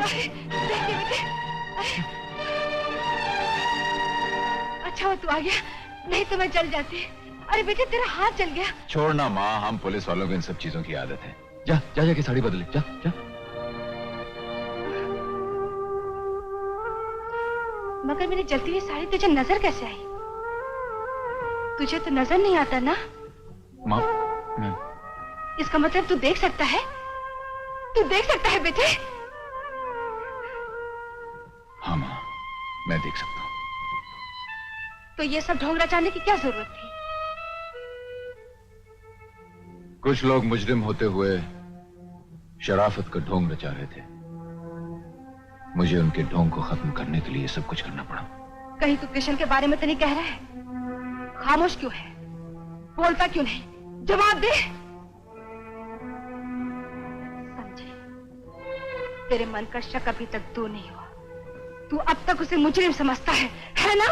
देखिए बेटे, अच्छा वो तू आ गया, नहीं तो मैं जल जाती। अरे बेटे तेरा हाथ जल गया। छोड़ना माँ, हम पुलिस वालों को इन सब चीजों की आदत है। जा जा जाके साड़ी बदले, जा जा। मगर मेरी जलती हुई साड़ी तुझे नजर कैसे आई? तुझे तो नजर नहीं आता ना? माँ इसका मतलब तू देख सकता है? तू देख सकता है बेटे? हाँ माँ, मैं देख सकता हूँ। तो ये सब ढोंग रचाने की क्या जरूरत थी? कुछ लोग मुजरिम होते हुए शराफत का ढोंग रचा रहे थे। मुझे उनके ढोंग को खत्म करने के लिए सब कुछ करना पड़ा। कहीं तू कृष्ण के बारे में तो नहीं कह रहा है? खामोश क्यों है? बोलता क्यों नहीं? जवाब दे। समझे, तेरे मन का शक अभी तक दूर नहीं हुआ। तू अब तक उसे मुजरिम समझता है ना?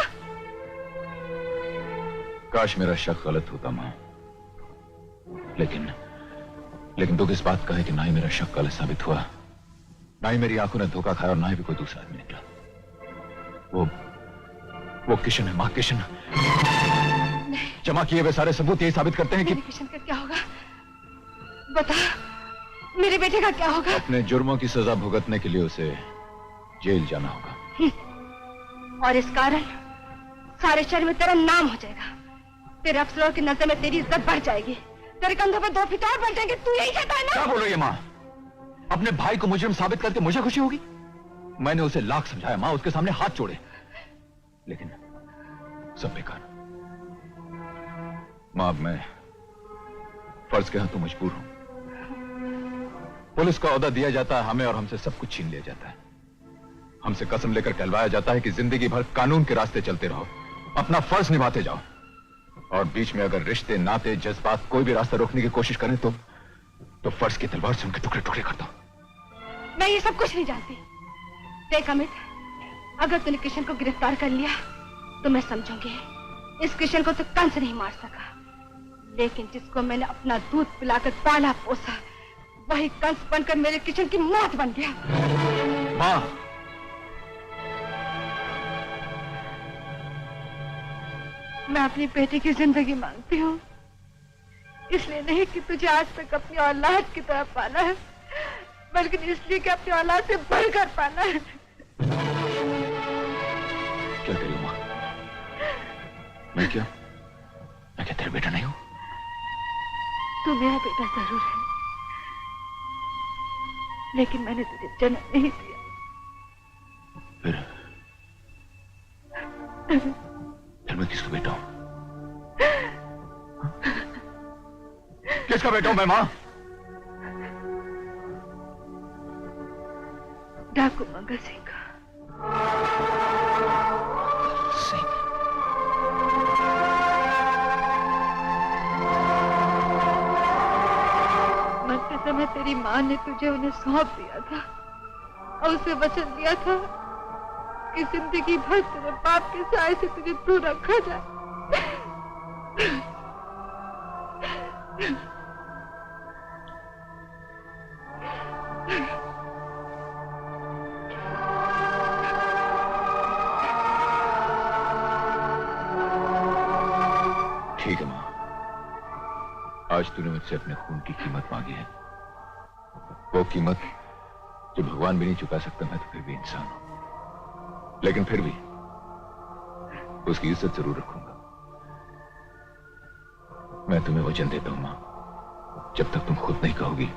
काश मेरा शक गलत होता माँ, लेकिन दुख इस बात का है कि ना ही मेरा शक गलत साबित हुआ, ना ही मेरी आंखों ने धोखा खाया और ना ही भी कोई दूसरा आदमी निकला। वो किशन है माँ, किशन। जमा किए हुए सारे सबूत यही साबित करते हैं कि किशन का क्या होगा? बता, मेरे बेटे का क्या होगा? अपने जुर्मों की सजा भुगतने के लिए उसे जेल जाना होगा। और इस कारण सारे शहर में तेरा नाम हो जाएगा। तेरे अफसरों की नजर में तेरी इज्जत बढ़ जाएगी। तेरे कंधों पर दो फितौर बन जाएंगे। तू यही चाहता है ना? क्या बोल रही है माँ? अपने भाई को मुजरिम साबित करके मुझे खुशी होगी? मैंने उसे लाख समझाया माँ, उसके सामने हाथ जोड़े, लेकिन सब बेकार। माँ अब मैं फर्ज के हाथों मजबूर हूं। पुलिस का ओहदा दिया जाता है हमें और हमसे सब कुछ छीन लिया जाता है। हमसे कसम लेकर कहलवाया जाता है कि जिंदगी भर कानून के रास्ते चलते रहो, अपना फर्ज निभाते जाओ, और बीच में अगर रिश्ते, नाते, जज्बात कोई भी रास्ता रोकने की कोशिश करें तो फर्ज की तलवार से उनके टुकड़े टुकड़े कर दो। मैं ये सब कुछ नहीं जानती। देख अमित, अगर तूने किशन को गिरफ्तार कर लिया तो मैं समझूंगी इस किशन को तो कंस नहीं मार सका, लेकिन जिसको मैंने अपना दूध पिलाकर पाला पोसा, वही कंस बनकर मेरे किशन की मौत बन गया। माँ, मैं अपनी बेटी की जिंदगी मांगती हूँ, इसलिए नहीं कि तुझे आज तक अपनी औलाद की तरह पाला है, बल्कि इसलिए कि अपनी औलाद से बढ़कर पाला है। क्या करूं माँ? मैं क्या तेरा बेटा नहीं हूँ? तू मेरा बेटा जरूर है, लेकिन मैंने तुझे जन्म नहीं दिया। फिर मैं किसका बेटा हूँ? किसका बेटा हूँ मैं माँ? डाकू मंगल सिंह का। मरते समय तेरी माँ ने तुझे उन्हें सौंप दिया था और उसे वचन दिया था कि जिंदगी भर तेरे बाप के साए से तुझे दूर रखा जाए। ठीक है माँ, आज तूने मुझसे अपने खून की कीमत मांगी है। वो कीमत जो भगवान भी नहीं चुका सकता, मैं तो फिर भी इंसान हूं, लेकिन फिर भी उसकी इज्जत जरूर रखूंगा। मैं तुम्हें वचन देता हूं मां, जब तक तुम खुद नहीं कहोगी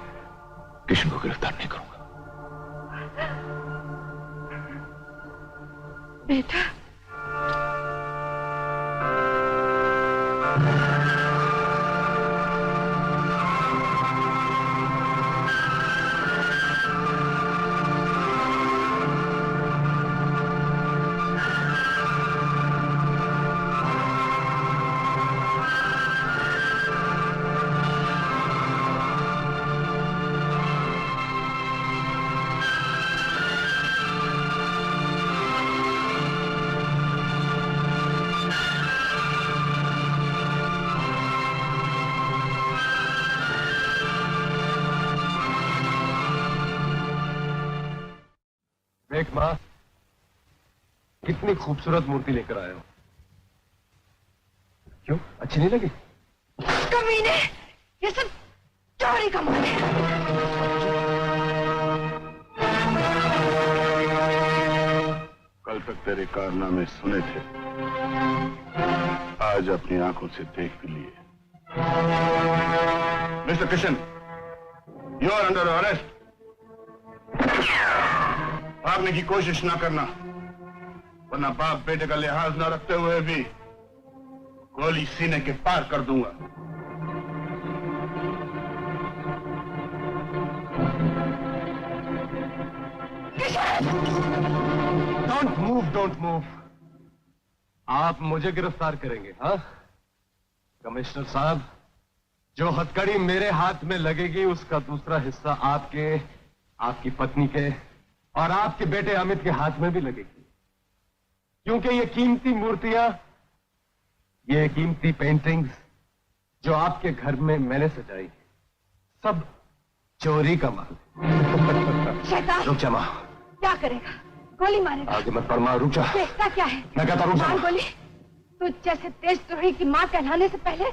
किशन को गिरफ्तार नहीं करूंगा। बेटा, देख माँ, कितनी खूबसूरत मूर्ति लेकर आया हूं। क्यों, अच्छी नहीं लगी? कमीने, ये सब चोरी का माल है। कल तक तेरे कारनामे सुने थे, आज अपनी आंखों से देख भी लिए। Mister Kishan, you are under arrest. भागने की कोशिश ना करना, वरना बाप बेटे का लिहाज ना रखते हुए भी गोली सीने के पार कर दूंगा। Don't move, don't move. आप मुझे गिरफ्तार करेंगे? हाँ कमिश्नर साहब, जो हथकड़ी मेरे हाथ में लगेगी उसका दूसरा हिस्सा आपके, आपकी पत्नी के और आपके बेटे अमित के हाथ में भी लगेगी, क्योंकि ये कीमती मूर्तियां, ये कीमती पेंटिंग्स जो आपके घर में मैंने सजाई, सब चोरी का माल। शैतान! रुक जा मां। क्या करेगा? गोली मारेगा? आगे मत फरमा, रुक जा। देखता क्या है? मैं कहता रुक जा। मार गोली। तू जैसे देशद्रोही की मां कहलाने से पहले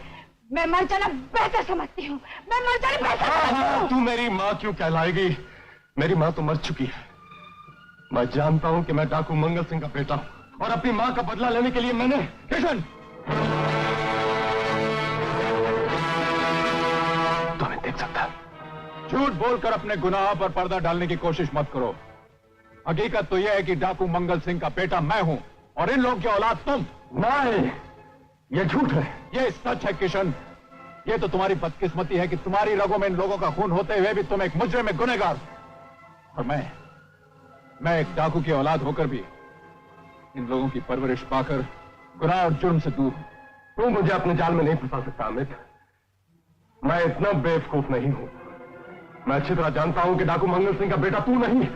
मैं मर जाना बेहतर समझती हूँ। मैं मर जाना बेहतर समझती हूँ। तू मेरी माँ क्यों कहलाएगी? मेरी माँ तो मर चुकी है। मैं जानता हूँ कि मैं डाकू मंगल सिंह का बेटा हूँ और अपनी माँ का बदला लेने के लिए मैंने किशन तो मैं देख सकता। झूठ बोलकर अपने गुनाह पर पर्दा डालने की कोशिश मत करो। हकीकत तो यह है कि डाकू मंगल सिंह का बेटा मैं हूं और इन लोगों की औलाद तुम। नहीं, ये झूठ है। ये सच है किशन। ये तो तुम्हारी बदकिस्मती है कि तुम्हारी रगों में इन लोगों का खून होते हुए भी तुम एक मुजरिम में गुनहगार, और मैं एक डाकू की औलाद होकर भी इन लोगों की परवरिश पाकर गुनाह और जुर्म से दूर हूं। तू मुझे अपने जाल में नहीं फंसा सकता अमित। मैं इतना बेवकूफ नहीं हूं। मैं अच्छी तरह जानता हूं कि डाकू मंगल सिंह का बेटा तू नहीं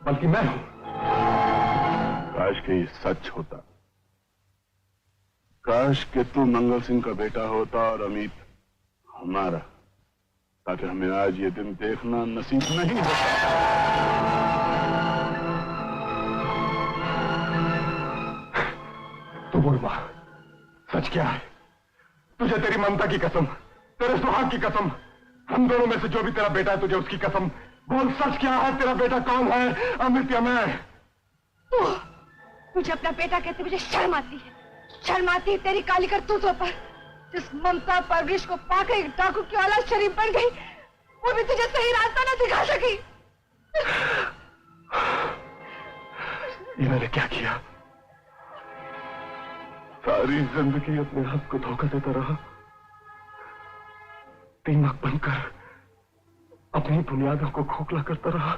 बल्कि मैं हूं। काश के ये सच होता। काश के तू मंगल सिंह का बेटा होता और अमित हमारा, ताकि हमें आज ये दिन देखना नसीब नहीं होता। तू बोल मां, सच क्या है? तुझे तेरी ममता की कसम, तेरे सुहाग की कसम, हम दोनों में से जो भी तेरा बेटा है तुझे उसकी कसम, बोल सच क्या है? तेरा बेटा कौन है, अमित या मैं? तुझे अपना बेटा कहते मुझे शर्म आती है। शर्म आती है तेरी काली करतूतों पर। जिस ममता परवरिश को पाकर एक डाकू की औलाद शरीफ बन गई, वो भी तुझे सही रास्ता ना दिखा सकी। ये मैंने क्या किया? सारी जिंदगी अपने आप को धोखा देता रहा, दीमक बनकर अपनी बुनियादों को खोखला करता रहा।